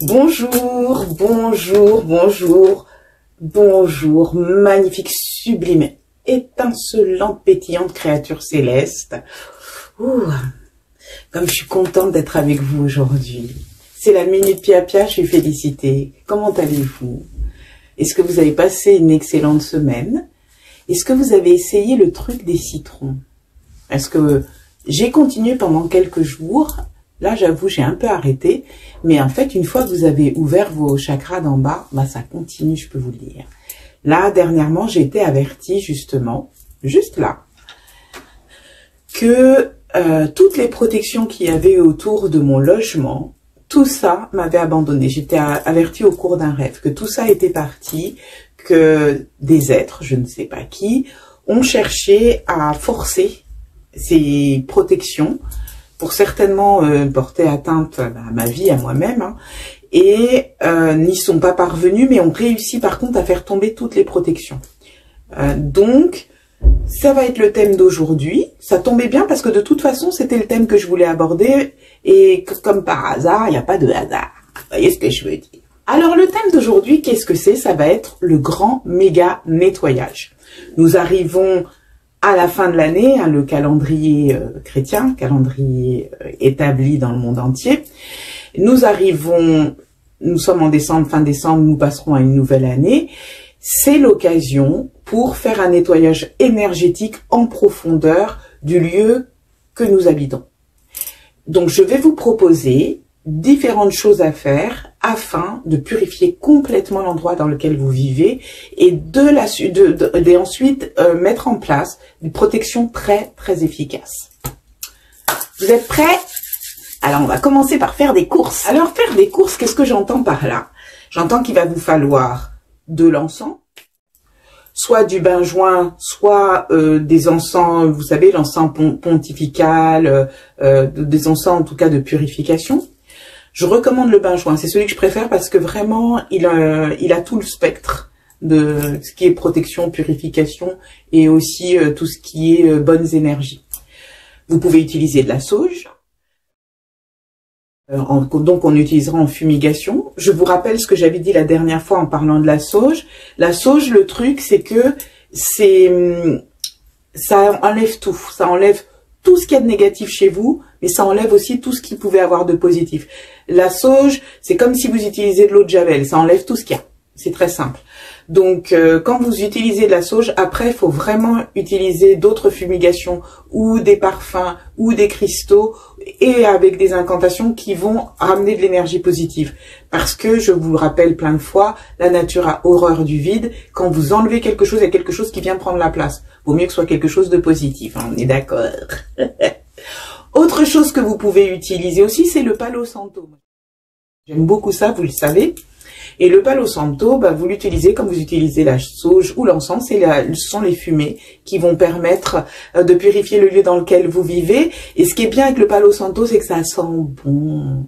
Bonjour, bonjour, bonjour, bonjour, magnifique, sublime, étincelante, pétillante créature céleste. Ouh, comme je suis contente d'être avec vous aujourd'hui. C'est la Minute Pia-Pia, je suis félicitée. Comment allez-vous? Est-ce que vous avez passé une excellente semaine? Est-ce que vous avez essayé le truc des citrons? Parce que j'ai continué pendant quelques jours. Là, j'avoue, j'ai un peu arrêté. Mais en fait, une fois que vous avez ouvert vos chakras d'en bas, bah, ça continue, je peux vous le dire. Là, dernièrement, j'ai été avertie, justement, juste là, que toutes les protections qu'il y avait autour de mon logement, tout ça m'avait abandonné. J'étais avertie au cours d'un rêve que tout ça était parti, que des êtres, je ne sais pas qui, ont cherché à forcer ces protections pour certainement porter atteinte à ma vie, à moi-même, hein, et n'y sont pas parvenus, mais ont réussi par contre à faire tomber toutes les protections. Donc, ça va être le thème d'aujourd'hui. Ça tombait bien parce que de toute façon, c'était le thème que je voulais aborder, et comme par hasard, il n'y a pas de hasard. Vous voyez ce que je veux dire? Alors, le thème d'aujourd'hui, qu'est-ce que c'est? Ça va être le grand méga nettoyage. Nous arrivons à la fin de l'année, hein, le calendrier chrétien, calendrier établi dans le monde entier. Nous sommes en décembre, fin décembre, nous passerons à une nouvelle année. C'est l'occasion pour faire un nettoyage énergétique en profondeur du lieu que nous habitons. Donc, je vais vous proposer différentes choses à faire afin de purifier complètement l'endroit dans lequel vous vivez et ensuite mettre en place une protection très très efficace. Vous êtes prêts? Alors on va commencer par faire des courses. Alors faire des courses, qu'est-ce que j'entends par là? J'entends qu'il va vous falloir de l'encens, soit du benjoin, soit des encens, vous savez, l'encens pontifical, des encens en tout cas de purification. Je recommande le benjoin, c'est celui que je préfère parce que vraiment, il a tout le spectre de ce qui est protection, purification et aussi tout ce qui est bonnes énergies. Vous pouvez utiliser de la sauge, donc on utilisera en fumigation. Je vous rappelle ce que j'avais dit la dernière fois en parlant de la sauge. La sauge, le truc, c'est que ça enlève tout, ça enlève tout ce qu'il y a de négatif chez vous, mais ça enlève aussi tout ce qu'il pouvait avoir de positif. La sauge, c'est comme si vous utilisez de l'eau de Javel, ça enlève tout ce qu'il y a. C'est très simple. Donc, quand vous utilisez de la sauge, après, il faut vraiment utiliser d'autres fumigations ou des parfums ou des cristaux et avec des incantations qui vont ramener de l'énergie positive. Parce que, je vous le rappelle plein de fois, la nature a horreur du vide. Quand vous enlevez quelque chose, il y a quelque chose qui vient prendre la place. Vaut mieux que ce soit quelque chose de positif, hein, on est d'accord. Autre chose que vous pouvez utiliser aussi, c'est le Palo Santo. J'aime beaucoup ça, vous le savez. Et le Palo Santo, bah, vous l'utilisez comme vous utilisez la sauge ou l'encens. Ce sont les fumées qui vont permettre de purifier le lieu dans lequel vous vivez. Et ce qui est bien avec le Palo Santo, c'est que ça sent bon.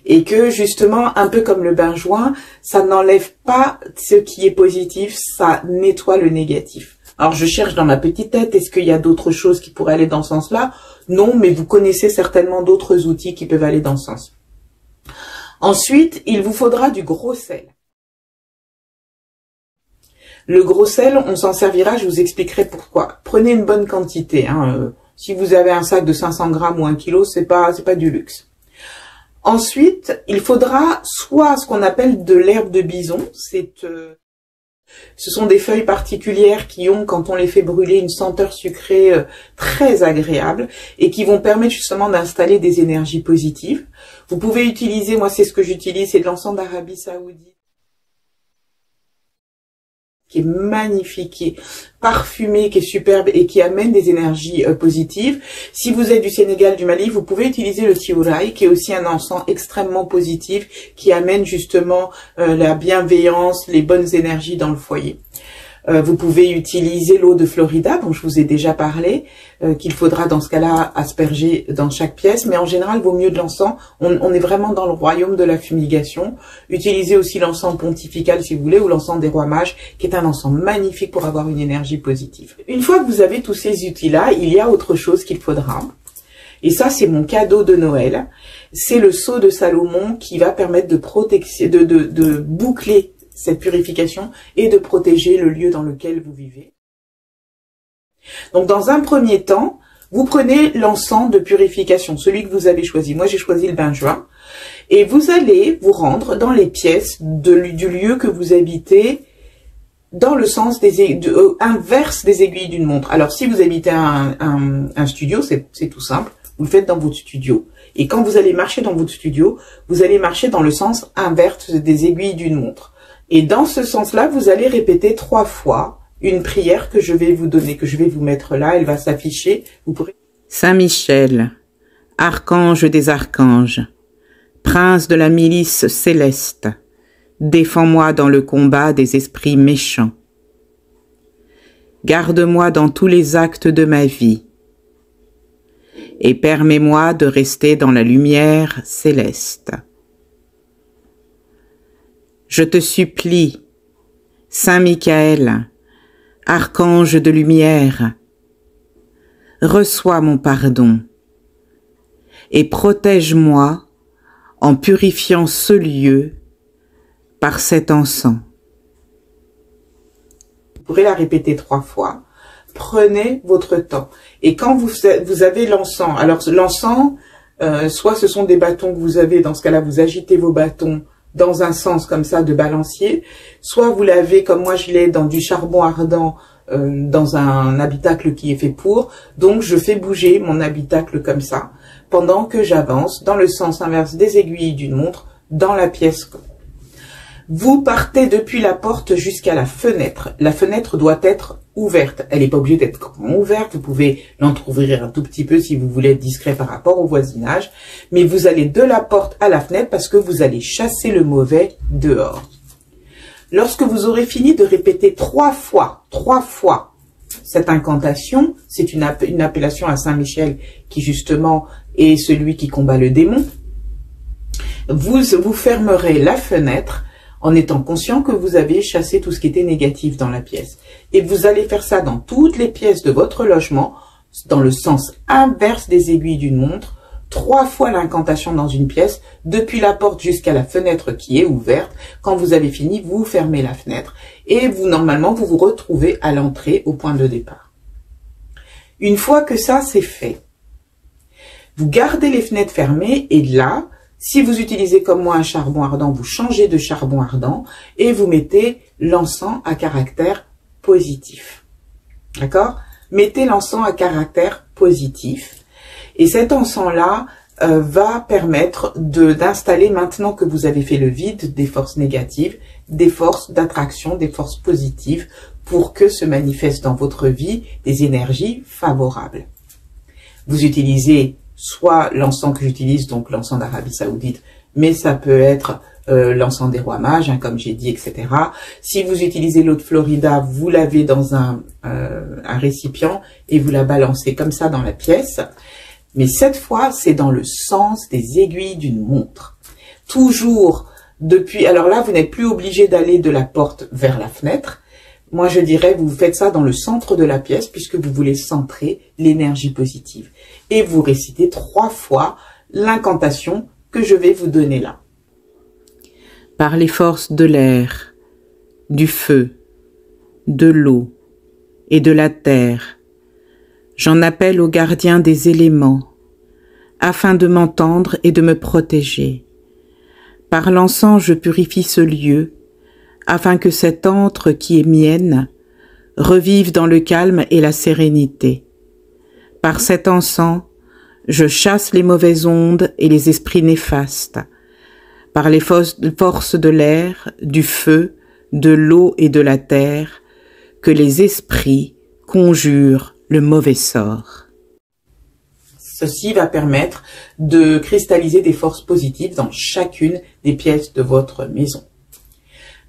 Et que justement, un peu comme le benjoin, ça n'enlève pas ce qui est positif, ça nettoie le négatif. Alors, je cherche dans ma petite tête, est-ce qu'il y a d'autres choses qui pourraient aller dans ce sens-là? Non, mais vous connaissez certainement d'autres outils qui peuvent aller dans ce sens. Ensuite, il vous faudra du gros sel. Le gros sel, on s'en servira, je vous expliquerai pourquoi. Prenez une bonne quantité. Hein. Si vous avez un sac de 500 grammes ou 1 kilo, c'est pas du luxe. Ensuite, il faudra soit ce qu'on appelle de l'herbe de bison. Ce sont des feuilles particulières qui ont, quand on les fait brûler, une senteur sucrée très agréable et qui vont permettre justement d'installer des énergies positives. Vous pouvez utiliser, moi c'est ce que j'utilise, c'est de l'encens d'Arabie Saoudite, qui est magnifique, qui est parfumé, qui est superbe et qui amène des énergies positives. Si vous êtes du Sénégal, du Mali, vous pouvez utiliser le tiourai, qui est aussi un encens extrêmement positif, qui amène justement la bienveillance, les bonnes énergies dans le foyer. Vous pouvez utiliser l'eau de Florida, dont je vous ai déjà parlé, qu'il faudra dans ce cas-là asperger dans chaque pièce, mais en général, il vaut mieux de l'encens. On est vraiment dans le royaume de la fumigation. Utilisez aussi l'encens pontifical si vous voulez, ou l'encens des rois mages, qui est un encens magnifique pour avoir une énergie positive. Une fois que vous avez tous ces outils-là, il y a autre chose qu'il faudra. Et ça, c'est mon cadeau de Noël. C'est le sceau de Salomon qui va permettre de boucler cette purification et de protéger le lieu dans lequel vous vivez. Donc, dans un premier temps, vous prenez l'encens de purification, celui que vous avez choisi. Moi, j'ai choisi le benjoin. Et vous allez vous rendre dans les pièces du lieu que vous habitez, dans le sens inverse des aiguilles d'une montre. Alors, si vous habitez un studio, c'est tout simple. Vous le faites dans votre studio. Et quand vous allez marcher dans votre studio, vous allez marcher dans le sens inverse des aiguilles d'une montre. Et dans ce sens-là, vous allez répéter 3 fois une prière que je vais vous donner, que je vais vous mettre là. Elle va s'afficher. Vous pourrez... Saint Michel, archange des archanges, prince de la milice céleste, défends-moi dans le combat des esprits méchants. Garde-moi dans tous les actes de ma vie et permets-moi de rester dans la lumière céleste. Je te supplie, Saint Michael, archange de lumière, reçois mon pardon et protège-moi en purifiant ce lieu par cet encens. Vous pourrez la répéter 3 fois. Prenez votre temps. Et quand vous avez l'encens, alors l'encens, soit ce sont des bâtons que vous avez, dans ce cas-là, vous agitez vos bâtons dans un sens comme ça de balancier, soit vous l'avez, comme moi je l'ai, dans du charbon ardent, dans un habitacle qui est fait pour, donc je fais bouger mon habitacle comme ça, pendant que j'avance dans le sens inverse des aiguilles d'une montre, dans la pièce. Vous partez depuis la porte jusqu'à la fenêtre. La fenêtre doit être ouverte. Elle n'est pas obligée d'être complètement ouverte. Vous pouvez l'entrouvrir un tout petit peu si vous voulez être discret par rapport au voisinage. Mais vous allez de la porte à la fenêtre parce que vous allez chasser le mauvais dehors. Lorsque vous aurez fini de répéter 3 fois cette incantation, c'est une appellation à Saint Michel qui justement est celui qui combat le démon, vous fermerez la fenêtre en étant conscient que vous avez chassé tout ce qui était négatif dans la pièce. Et vous allez faire ça dans toutes les pièces de votre logement, dans le sens inverse des aiguilles d'une montre, 3 fois l'incantation dans une pièce, depuis la porte jusqu'à la fenêtre qui est ouverte. Quand vous avez fini, vous fermez la fenêtre et normalement, vous vous retrouvez à l'entrée au point de départ. Une fois que ça, c'est fait, vous gardez les fenêtres fermées et là, si vous utilisez comme moi un charbon ardent, vous changez de charbon ardent et vous mettez l'encens à caractère positif. D'accord? Mettez l'encens à caractère positif. Et cet encens-là va permettre d'installer, maintenant que vous avez fait le vide, des forces négatives, des forces d'attraction, des forces positives, pour que se manifestent dans votre vie des énergies favorables. Vous utilisez soit l'encens que j'utilise, donc l'encens d'Arabie Saoudite, mais ça peut être l'encens des rois mages, hein, comme j'ai dit, etc. Si vous utilisez l'eau de Florida, vous l'avez dans un récipient et vous la balancez comme ça dans la pièce. Mais cette fois, c'est dans le sens des aiguilles d'une montre. Toujours depuis... Alors là, vous n'êtes plus obligé d'aller de la porte vers la fenêtre. Moi, je dirais, vous faites ça dans le centre de la pièce puisque vous voulez centrer l'énergie positive. Et vous récitez 3 fois l'incantation que je vais vous donner là. Par les forces de l'air, du feu, de l'eau et de la terre, j'en appelle au gardien des éléments, afin de m'entendre et de me protéger. Par l'encens, je purifie ce lieu, afin que cette antre qui est mienne revive dans le calme et la sérénité. Par cet encens, je chasse les mauvaises ondes et les esprits néfastes. Par les forces de l'air, du feu, de l'eau et de la terre, que les esprits conjurent le mauvais sort. Ceci va permettre de cristalliser des forces positives dans chacune des pièces de votre maison.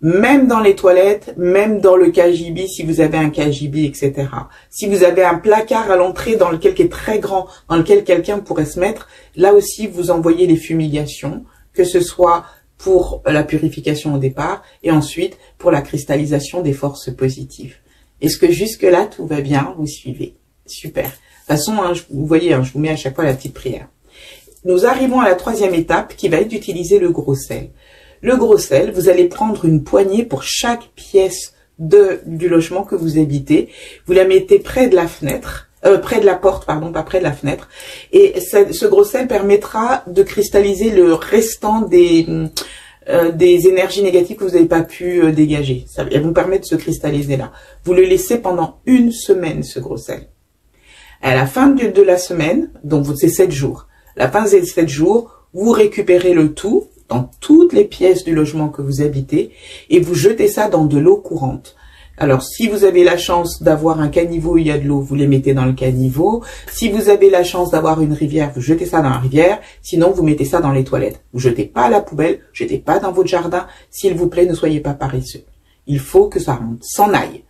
Même dans les toilettes, même dans le cagibi, si vous avez un cagibi, etc. Si vous avez un placard à l'entrée dans lequel qui est très grand, dans lequel quelqu'un pourrait se mettre, là aussi vous envoyez les fumigations, que ce soit pour la purification au départ et ensuite pour la cristallisation des forces positives. Est-ce que jusque-là tout va bien? Vous suivez? Super. façon, hein, vous voyez, hein, je vous mets à chaque fois la petite prière. Nous arrivons à la troisième étape qui va être d'utiliser le gros sel. Le gros sel, vous allez prendre une poignée pour chaque pièce du logement que vous habitez. Vous la mettez près de la fenêtre, près de la porte, pardon, pas près de la fenêtre. Et ce gros sel permettra de cristalliser le restant des énergies négatives que vous n'avez pas pu dégager. Elles vont permettre de se cristalliser là. Vous le laissez pendant une semaine, ce gros sel. À la fin de la semaine, donc c'est 7 jours, à la fin de ces 7 jours, vous récupérez le tout dans toutes les pièces du logement que vous habitez et vous jetez ça dans de l'eau courante. Alors, si vous avez la chance d'avoir un caniveau où il y a de l'eau, vous les mettez dans le caniveau. Si vous avez la chance d'avoir une rivière, vous jetez ça dans la rivière. Sinon, vous mettez ça dans les toilettes. Vous jetez pas à la poubelle, jetez pas dans votre jardin. S'il vous plaît, ne soyez pas paresseux. Il faut que ça s'en aille.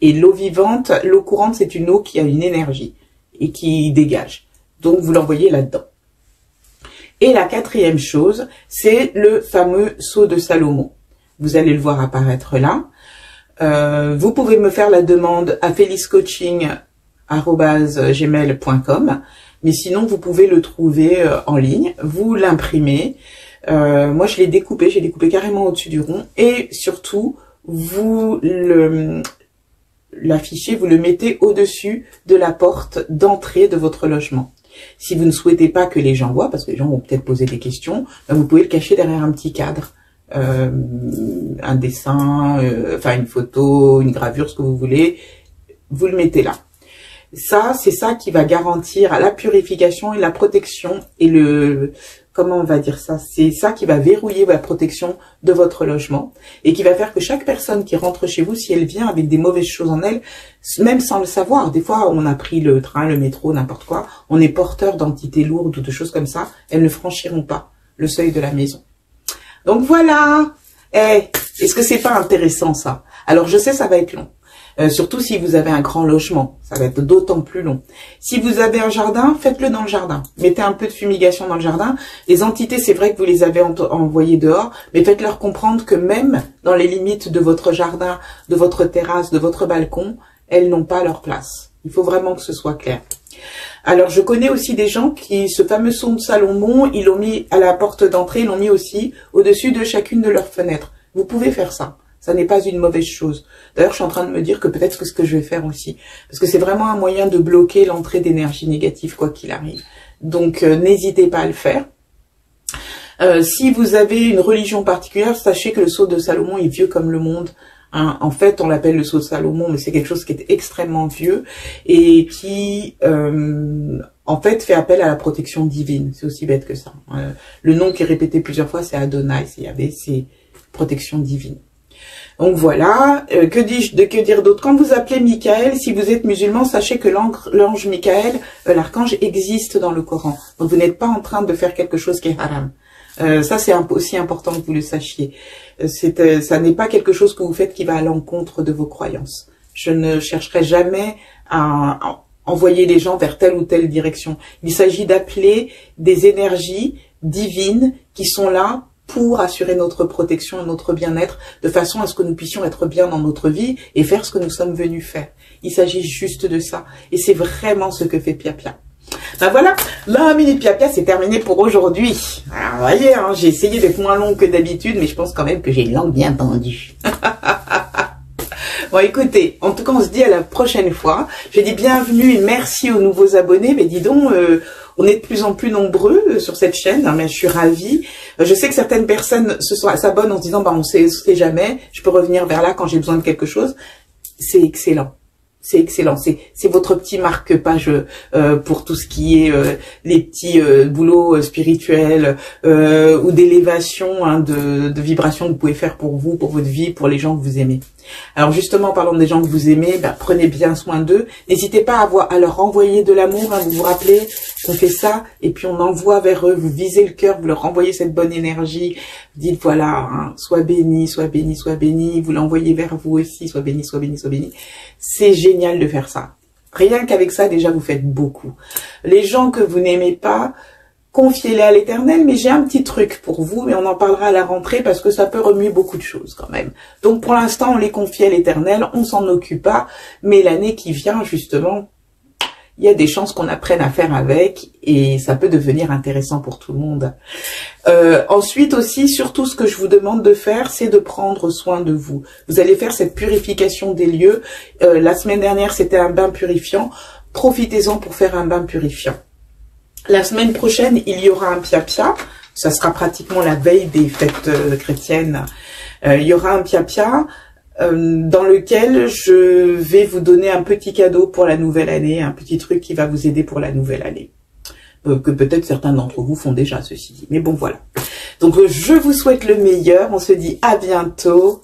Et l'eau vivante, l'eau courante, c'est une eau qui a une énergie et qui dégage. Donc, vous l'envoyez là-dedans. Et la quatrième chose, c'est le fameux seau de Salomon. Vous allez le voir apparaître là. Vous pouvez me faire la demande à feliscoaching@gmail.com, mais sinon vous pouvez le trouver en ligne. Vous l'imprimez. Moi je l'ai découpé, j'ai découpé carrément au-dessus du rond, et surtout vous l'affichez, vous le mettez au-dessus de la porte d'entrée de votre logement. Si vous ne souhaitez pas que les gens voient, parce que les gens vont peut-être poser des questions, vous pouvez le cacher derrière un petit cadre. Un dessin, enfin une photo, une gravure, ce que vous voulez, vous le mettez là. Ça, c'est ça qui va garantir la purification et la protection et comment on va dire ça, c'est ça qui va verrouiller la protection de votre logement et qui va faire que chaque personne qui rentre chez vous, si elle vient avec des mauvaises choses en elle, même sans le savoir, des fois on a pris le train, le métro, n'importe quoi, on est porteur d'entités lourdes ou de choses comme ça, elles ne franchiront pas le seuil de la maison. Donc voilà, est-ce que c'est pas intéressant ça? Alors je sais ça va être long, surtout si vous avez un grand logement, ça va être d'autant plus long. Si vous avez un jardin, faites-le dans le jardin, mettez un peu de fumigation dans le jardin. Les entités, c'est vrai que vous les avez envoyées dehors, mais faites-leur comprendre que même dans les limites de votre jardin, de votre terrasse, de votre balcon, elles n'ont pas leur place. Il faut vraiment que ce soit clair. Alors, je connais aussi des gens qui, ce fameux seau de Salomon, ils l'ont mis à la porte d'entrée, ils l'ont mis aussi au-dessus de chacune de leurs fenêtres. Vous pouvez faire ça. Ça n'est pas une mauvaise chose. D'ailleurs, je suis en train de me dire que peut-être que ce que je vais faire aussi. Parce que c'est vraiment un moyen de bloquer l'entrée d'énergie négative, quoi qu'il arrive. Donc, n'hésitez pas à le faire. Si vous avez une religion particulière, sachez que le sceau de Salomon est vieux comme le monde. Hein, en fait, on l'appelle le sceau de Salomon, mais c'est quelque chose qui est extrêmement vieux et qui, en fait, fait appel à la protection divine. C'est aussi bête que ça. Le nom qui est répété plusieurs fois, c'est Adonai, c'est Yahvé, c'est protection divine. Donc voilà, que dire d'autre? Quand vous appelez Michael, si vous êtes musulman, sachez que l'ange Michael, l'archange, existe dans le Coran. Donc vous n'êtes pas en train de faire quelque chose qui est haram. Ça, c'est aussi important que vous le sachiez. Ça n'est pas quelque chose que vous faites qui va à l'encontre de vos croyances. Je ne chercherai jamais à envoyer les gens vers telle ou telle direction. Il s'agit d'appeler des énergies divines qui sont là pour assurer notre protection et notre bien-être, de façon à ce que nous puissions être bien dans notre vie et faire ce que nous sommes venus faire. Il s'agit juste de ça. Et c'est vraiment ce que fait Pia Pia. Ben voilà, la minute Pia Pia, c'est terminé pour aujourd'hui. Alors, vous voyez, hein, j'ai essayé d'être moins long que d'habitude, mais je pense quand même que j'ai une langue bien tendue. Bon, écoutez, en tout cas, on se dit à la prochaine fois. Je dis bienvenue et merci aux nouveaux abonnés. Mais dis donc, on est de plus en plus nombreux sur cette chaîne. Hein, mais je suis ravie. Je sais que certaines personnes s'abonnent en se disant, bah, on sait jamais, je peux revenir vers là quand j'ai besoin de quelque chose. C'est excellent. C'est excellent, c'est votre petit marque-page pour tout ce qui est les petits boulots spirituels ou d'élévation, hein, de vibration que vous pouvez faire pour vous, pour votre vie, pour les gens que vous aimez. Alors justement, en parlant des gens que vous aimez, bah, prenez bien soin d'eux. N'hésitez pas à leur envoyer de l'amour, hein, vous vous rappelez qu'on fait ça, et puis on envoie vers eux, vous visez le cœur, vous leur renvoyez cette bonne énergie, vous dites voilà, hein, sois béni, sois béni, sois béni, vous l'envoyez vers vous aussi, sois béni, sois béni, sois béni. C'est génial de faire ça. Rien qu'avec ça, déjà, vous faites beaucoup. Les gens que vous n'aimez pas, confiez-les à l'Éternel, mais j'ai un petit truc pour vous, mais on en parlera à la rentrée parce que ça peut remuer beaucoup de choses quand même. Donc pour l'instant, on les confie à l'Éternel, on s'en occupe pas, mais l'année qui vient, justement, il y a des chances qu'on apprenne à faire avec et ça peut devenir intéressant pour tout le monde. Ensuite aussi, surtout ce que je vous demande de faire, c'est de prendre soin de vous. Vous allez faire cette purification des lieux. La semaine dernière, c'était un bain purifiant. Profitez-en pour faire un bain purifiant. La semaine prochaine, il y aura un pia-pia. Ça sera pratiquement la veille des fêtes chrétiennes. Il y aura un pia-pia dans lequel je vais vous donner un petit cadeau pour la nouvelle année, un petit truc qui va vous aider pour la nouvelle année. Que peut-être certains d'entre vous font déjà, ceci dit. Mais bon, voilà. Donc, je vous souhaite le meilleur. On se dit à bientôt.